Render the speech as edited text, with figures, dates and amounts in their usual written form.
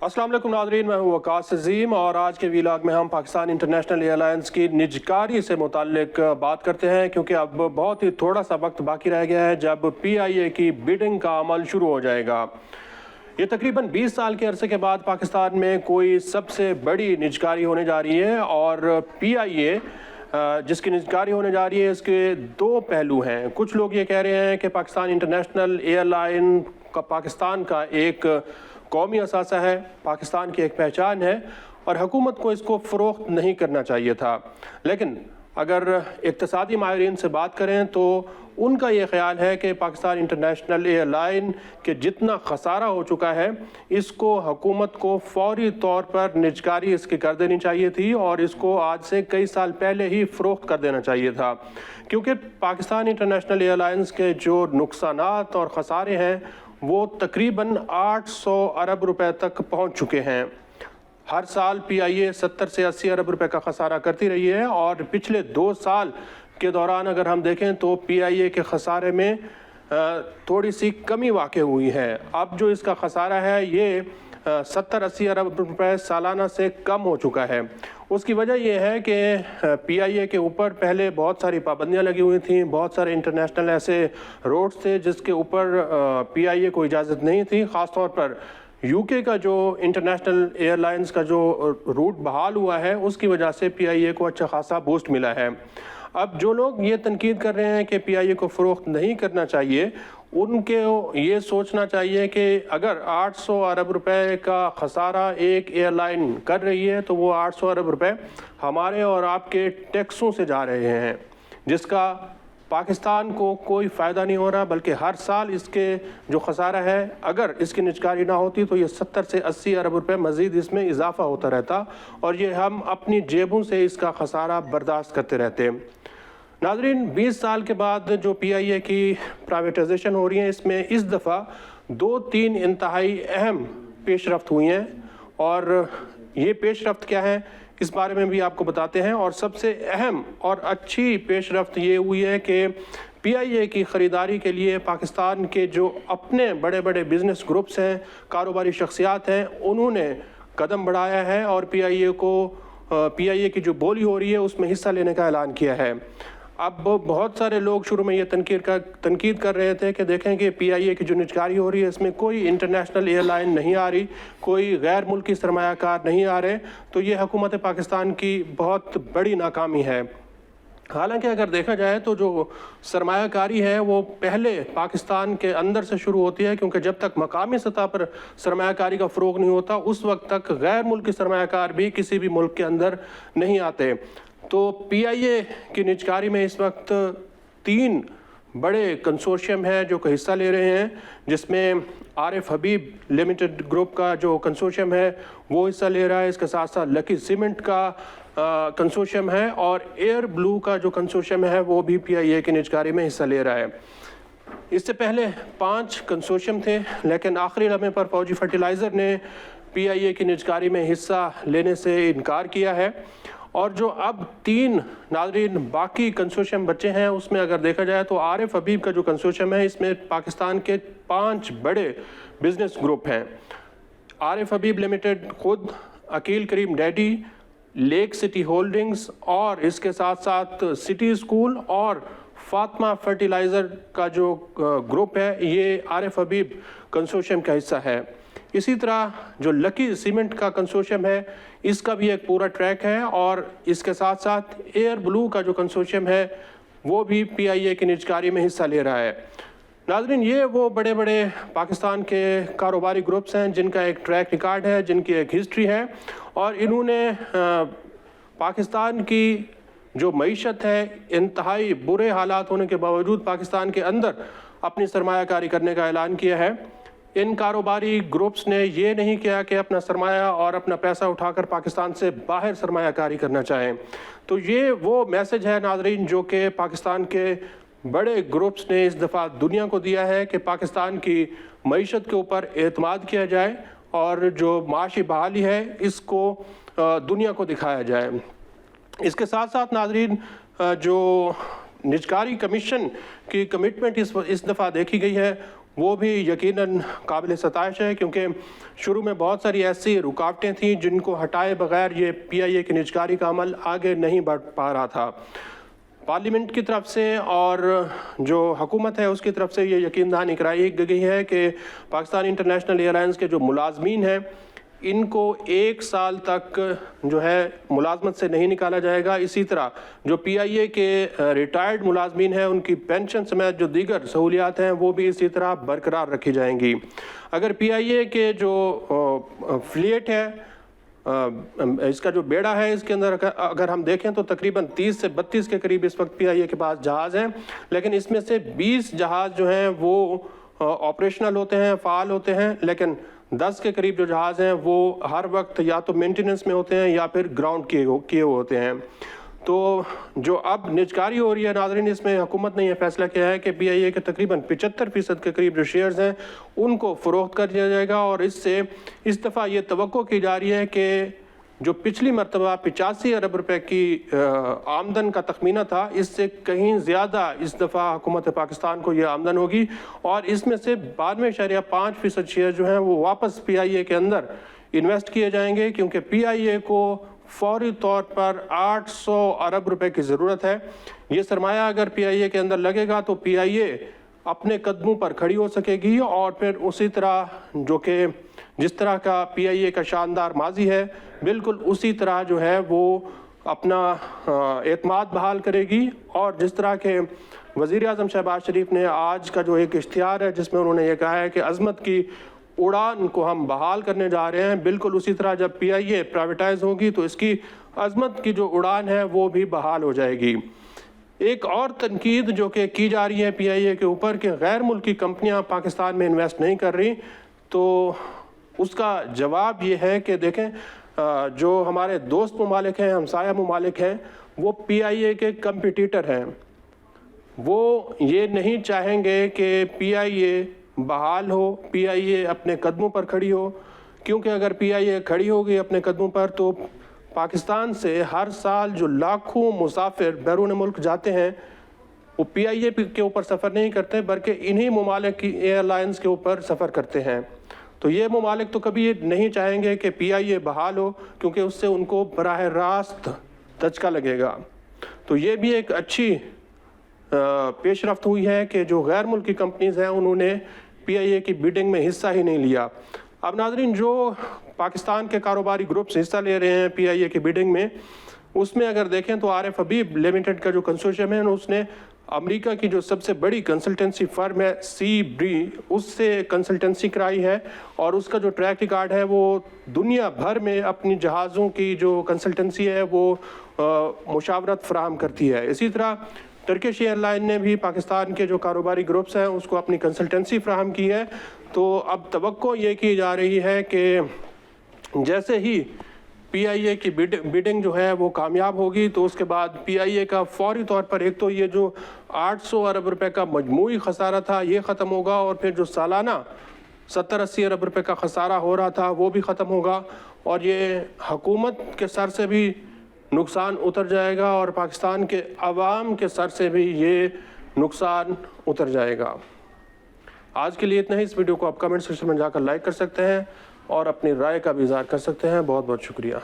अस्सलाम वालेकुम नाज़रीन, मैं हूँ वकास अज़ीम और आज के वीलॉग में हम पाकिस्तान इंटरनेशनल एयरलाइंस की निजकारी से मुताल्लिक बात करते हैं, क्योंकि अब बहुत ही थोड़ा सा वक्त बाकी रह गया है जब PIA की बिडिंग का अमल शुरू हो जाएगा। ये तकरीबन 20 साल के अरसे के बाद पाकिस्तान में कोई सबसे बड़ी निजकारी होने जा रही है और PIA जिसकी निजकारी होने जा रही है इसके दो पहलू हैं। कुछ लोग ये कह रहे हैं कि पाकिस्तान इंटरनेशनल एयरलाइन का पाकिस्तान का एक कौमी असासा है, पाकिस्तान की एक पहचान है और हुकूमत को इसको फ़रोख्त नहीं करना चाहिए था। लेकिन अगर इक़्तिसादी माहिरीन से बात करें तो उनका ये ख्याल है कि पाकिस्तान इंटरनेशनल एयरलाइन के जितना खसारा हो चुका है इसको हुकूमत को फौरी तौर पर निजकारी इसकी कर देनी चाहिए थी और इसको आज से कई साल पहले ही फ़रोख्त कर देना चाहिए था, क्योंकि पाकिस्तान इंटरनेशनल एयरलाइंस के जो नुकसानात और खसारे हैं वो तकरीबन 800 अरब रुपए तक पहुंच चुके हैं। हर साल PIA 70 से 80 अरब रुपए का खसारा करती रही है और पिछले 2 साल के दौरान अगर हम देखें तो PIA के खसारे में थोड़ी सी कमी वाक़ई हुई है। अब जो इसका खसारा है ये 70-80 अरब रुपए सालाना से कम हो चुका है। उसकी वजह यह है कि PIA के ऊपर पहले बहुत सारी पाबंदियां लगी हुई थी, बहुत सारे इंटरनेशनल ऐसे रोड्स थे जिसके ऊपर PIA को इजाज़त नहीं थी। ख़ास तौर पर UK का जो इंटरनेशनल एयरलाइंस का जो रूट बहाल हुआ है उसकी वजह से PIA को अच्छा खासा बूस्ट मिला है। अब जो लोग ये तनकीद कर रहे हैं कि PIA को फ़रोख्त नहीं करना चाहिए, उनके ये सोचना चाहिए कि अगर 800 अरब रुपए का खसारा एक एयरलाइन कर रही है तो वो 800 अरब रुपए हमारे और आपके टैक्सों से जा रहे हैं, जिसका पाकिस्तान को कोई फ़ायदा नहीं हो रहा, बल्कि हर साल इसके जो खसारा है अगर इसकी निजकारी ना होती तो ये 70 से 80 अरब रुपए मज़ीद इसमें इजाफ़ा होता रहता और ये हम अपनी जेबों से इसका खसारा बर्दाश्त करते रहते। नाज़रीन, 20 साल के बाद जो PIA की प्राइवेटाइजेशन हो रही है इसमें इस दफ़ा 2-3 इंतहाई अहम पेशरफ्त हुई हैं और ये पेशरफ्त क्या है इस बारे में भी आपको बताते हैं। और सबसे अहम और अच्छी पेशरफ्त ये हुई है कि PIA की ख़रीदारी के लिए पाकिस्तान के जो अपने बड़े बड़े बिज़नेस ग्रुप्स हैं, कारोबारी शख्सियात हैं, उन्होंने कदम बढ़ाया है और PIA की जो बोली हो रही है उसमें हिस्सा लेने का ऐलान किया है। अब बहुत सारे लोग शुरू में ये तनकीद कर रहे थे कि देखें कि PIA की जो निजकारी हो रही है इसमें कोई इंटरनेशनल एयरलाइन नहीं आ रही, कोई गैर मुल्की सरमायाकार नहीं आ रहे, तो ये हुकूमत पाकिस्तान की बहुत बड़ी नाकामी है। हालांकि अगर देखा जाए तो जो सरमायाकारी है वो पहले पाकिस्तान के अंदर से शुरू होती है, क्योंकि जब तक मकामी सतह पर सरमायाकारी का फ़रोग़ नहीं होता उस वक्त तक गैर मुल्की सरमायाकार भी किसी भी मुल्क के अंदर नहीं आते। तो PIA की निजकारी में इस वक्त 3 बड़े कंसोर्शियम हैं जो कि हिस्सा ले रहे हैं, जिसमें आरिफ हबीब लिमिटेड ग्रुप का जो कंसोर्शियम है वो हिस्सा ले रहा है, इसके साथ साथ लकी सीमेंट का कंसोर्शियम है और एयर ब्लू का जो कंसोर्शियम है वो भी PIA की निजकारी में हिस्सा ले रहा है। इससे पहले 5 कंसोर्शियम थे, लेकिन आखिरी लम्हे पर फौजी फर्टिलाइज़र ने PIA की निजकारी में हिस्सा लेने से इनकार किया है और जो अब 3 नाज़रीन बाकी कंसोर्शियम बचे हैं उसमें अगर देखा जाए तो आरिफ हबीब का जो कंसोर्शियम है इसमें पाकिस्तान के 5 बड़े बिज़नेस ग्रुप हैं। आरिफ हबीब लिमिटेड खुद, अकील करीम डैडी, लेक सिटी होल्डिंग्स और इसके साथ साथ सिटी स्कूल और फातिमा फर्टिलाइज़र का जो ग्रुप है ये आरिफ हबीब कंसोर्शियम का हिस्सा है। इसी तरह जो लकी सीमेंट का कंसोर्शियम है इसका भी एक पूरा ट्रैक है और इसके साथ साथ एयर ब्लू का जो कंसोर्शियम है वो भी PIA की निजकारी में हिस्सा ले रहा है। नाज़रीन, ये वो बड़े बड़े पाकिस्तान के कारोबारी ग्रुप्स हैं जिनका एक ट्रैक रिकॉर्ड है, जिनकी एक हिस्ट्री है और इन्होंने पाकिस्तान की जो मईशत है इंतहाई बुरे हालात होने के बावजूद पाकिस्तान के अंदर अपनी सरमायाकारी करने का ऐलान किया है। इन कारोबारी ग्रुप्स ने ये नहीं किया कि अपना सरमाया और अपना पैसा उठाकर पाकिस्तान से बाहर सरमायाकारी करना चाहें। तो ये वो मैसेज है नाज़रीन जो कि पाकिस्तान के बड़े ग्रुप्स ने इस दफ़ा दुनिया को दिया है कि पाकिस्तान की मईशत के ऊपर एतमाद किया जाए और जो माशी बहाली है इसको दुनिया को दिखाया जाए। इसके साथ साथ नाज़रीन जो निजकारी कमीशन की कमिटमेंट इस दफ़ा देखी गई है وہ بھی یقیناً قابل ستائش ہے، کیونکہ شروع میں بہت ساری ایسی رکاوٹیں تھیں جن کو ہٹائے بغیر یہ پی آئی اے کی نجکاری کا عمل آگے نہیں بڑھ پا رہا تھا۔ پارلیمنٹ کی طرف سے اور جو حکومت ہے اس کی طرف سے یہ یقین دہانی کرائی گئی ہے کہ پاکستان انٹرنیشنل ایئر لائنز کے جو ملازمین ہیں ان کو 1 سال تک جو ہے ملازمت سے نہیں نکالا جائے گا۔ اسی طرح جو پی آئی اے کے ریٹائرڈ ملازمین ہیں ان کی پینشن سمیت جو دیگر سہولیات ہیں وہ بھی اسی طرح برقرار رکھی جائیں گی۔ اگر پی آئی اے کے جو فلیٹ ہے، اس کا جو بیڑا ہے، اس کے اندر اگر ہم دیکھیں تو تقریباً 30 سے 32 کے قریب اس وقت پی آئی اے کے پاس جہاز ہیں، لیکن اس میں سے 20 جہاز جو ہیں وہ آپریشنل ہوتے ہیں، فعال ہوتے ہیں، لیکن 10 کے قریب جو جہاز ہیں وہ ہر وقت یا تو مینٹیننس میں ہوتے ہیں یا پھر گراؤنڈ کیے ہوئے ہوتے ہیں۔ تو جو اب نجکاری ہو رہی ہے ناظرین، اس میں حکومت نے یہ فیصلہ کیا ہے کہ پی آئی اے کے تقریباً 75% کے قریب جو شیئرز ہیں ان کو فروخت کر دیا جائے گا، اور اس سے اس دفعہ یہ توقع کی جا رہی ہے کہ جو پچھلی مرتبہ 85 ارب روپے کی آمدن کا تخمینہ تھا، اس سے کہیں زیادہ اس دفعہ حکومت پاکستان کو یہ آمدن ہوگی، اور اس میں سے 92.5% شیئر جو ہیں وہ واپس پی آئی اے کے اندر انویسٹ کیے جائیں گے، کیونکہ پی آئی اے کو فوری طور پر 800 ارب روپے کی ضرورت ہے۔ یہ سرمایہ اگر پی آئی اے کے اندر لگے گا تو پی آئی اے اپنے قدموں پر کھڑی ہو سکے گی، اور پھر اسی طرح جو کہ جس طرح کا پی آئی اے کا شاندار ماضی ہے بالکل اسی طرح جو ہے وہ اپنا اعتماد بحال کرے گی، اور جس طرح کے وزیر اعظم شہباز شریف نے آج کا جو ایک اشتہار ہے جس میں انہوں نے یہ کہا ہے کہ عظمت کی اڑان کو ہم بحال کرنے جا رہے ہیں، بالکل اسی طرح جب پی آئی اے پرائیویٹائز ہوگی تو اس کی عظمت کی جو اڑان ہے وہ بھی بحال ہو جائے گی۔ ایک اور تنقید جو کہ کی جا رہی ہے پی آئی اے کے اوپر کہ غیر ملکی کمپنیاں پاکستان میں انویسٹ نہیں کر رہی، تو اس کا جواب یہ ہے کہ دیکھیں جو ہمارے دوست ممالک ہیں، ہمسایہ ممالک ہیں، وہ پی آئی اے کے کمپیٹیٹر ہیں، وہ یہ نہیں چاہیں گے کہ پی آئی اے بحال ہو، پی آئی اے اپنے قدموں پر کھڑی ہو، کیونکہ اگر پی آئی اے کھڑی ہوگی اپنے قدموں پر تو پاکستان سے ہر سال جو لاکھوں مسافر بیرون ملک جاتے ہیں وہ پی آئی اے کے اوپر سفر نہیں کرتے بلکہ انہی ممالک کی ایئر لائنز کے اوپر سفر کرتے ہیں۔ تو یہ ممالک تو کبھی نہیں چاہیں گے کہ پی آئی اے بحال ہو، کیونکہ اس سے ان کو براہ راست دھچکا لگے گا۔ تو یہ بھی ایک اچھی پیش رفت ہوئی ہے کہ جو غیر ملکی کمپنیز ہیں انہوں نے پی آئی اے کی بیڈنگ میں حصہ ہی نہیں لیا۔ اب ناظرین، جو پاکستان کے کاروباری گروپس حصہ لے رہے ہیں پی آئی اے کی بیڈنگ میں، اس میں اگر دیکھیں تو عارف حبیب لمیٹڈ کا جو کنسورشیم ہے اس نے امریکہ کی جو سب سے بڑی کنسلٹنسی فرم ہے سی بری، اس سے کنسلٹنسی کرائی ہے، اور اس کا جو ٹریک ریکارڈ ہے وہ دنیا بھر میں اپنی جہازوں کی جو کنسلٹنسی ہے وہ مشاورت فراہم کرتی ہے۔ اسی طرح ٹرکش ایئر لائن نے بھی پاکستان کے جو کاروباری گروپس ہیں اس کو اپنی کنسلٹنسی فراہم کی ہے۔ تو اب توقع یہ کی جا رہی ہے کہ جیسے ہی پی آئی اے کی بیڈنگ جو ہے وہ کامیاب ہوگی تو اس کے بعد پی آئی اے کا فوری طور پر ایک تو یہ جو 800 ارب روپے کا مجموعی خسارہ تھا یہ ختم ہوگا، اور پھر جو سالانہ 70-80 ارب روپے کا خسارہ ہو رہا تھا وہ بھی ختم ہوگا، اور یہ حکومت کے سر سے بھی نقصان اتر جائے گا اور پاکستان کے عوام کے سر سے بھی یہ نقصان اتر جائے گا۔ آج کے لیے اتنا ہی۔ اس ویڈیو کو آپ کمنٹ سیکشن میں جا کر لائک کر سکتے ہیں اور اپنی رائے کا بھی اظہار کر سکتے ہیں۔ بہت بہت شکریہ۔